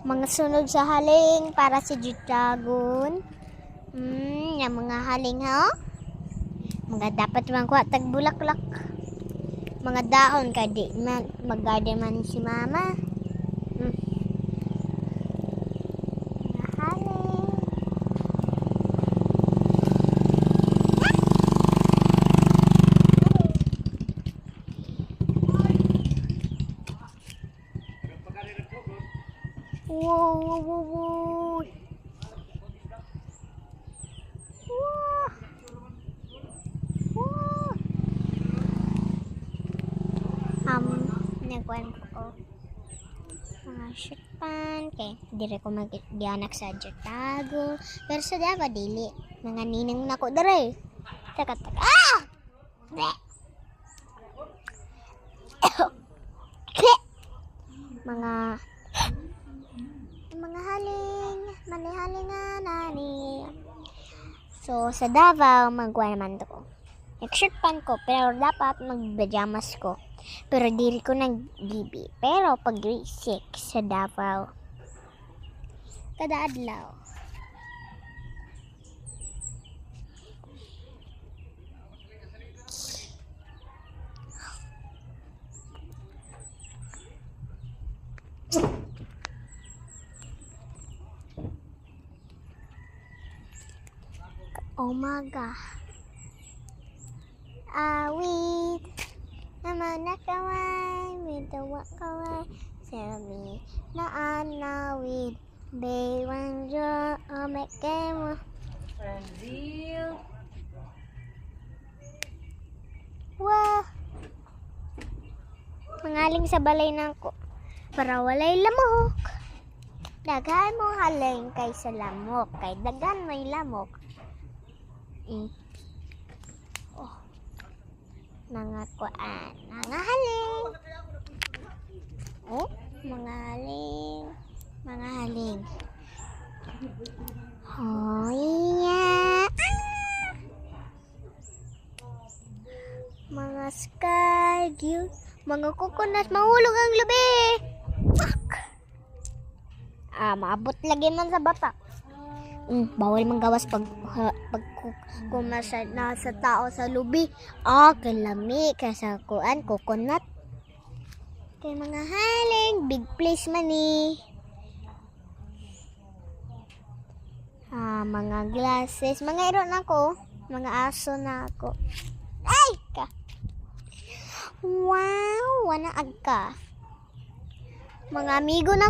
Mga sunog sa haling para sa Dragon. Yung mga haling ha. Mga dapat mangkuha tag bulaklak. Mga dahon kadi mag-garden man si mama. Mga haling. Wow, wow, wow, wow. Wow. Nagkuhan ko mga shoot pan kay dire ko mag-dianak sa Jatago pero sa Davao dili mga ninang nako dire taka mga haling manihalingan nani. So sa Davao magkuhan naman ko nag-shoot pan ko pero dapat mag-pajamas ko. Pero diri ko nag-gibi. Pero pag sick sa Davao, kada adlaw. Umaga. Awit. Naman na kaway, mitawa kaway, sabi na anawid, baywang jo, omeke mo. Brazil. Wah! Mangaling sa balay na ko, para walay lamok. Daghan mo haling kay sa lamok, kay dagan may lamok. Mga kuan, mga haling. Oh, mga haling. Mga haling. Oh, yeah. Mga sky, mga coconut, mahulog ang lubi. Fuck. Maabot lagi man sa bata. Bawal manggawas pag kung nasa tao sa lubi. Kalami kasi kuan coconut. Kay mga haling big place man ni. Mga glasses, mga iro na ko, mga aso na ako. Ay ka. Wow, wana agka. Mga amigo na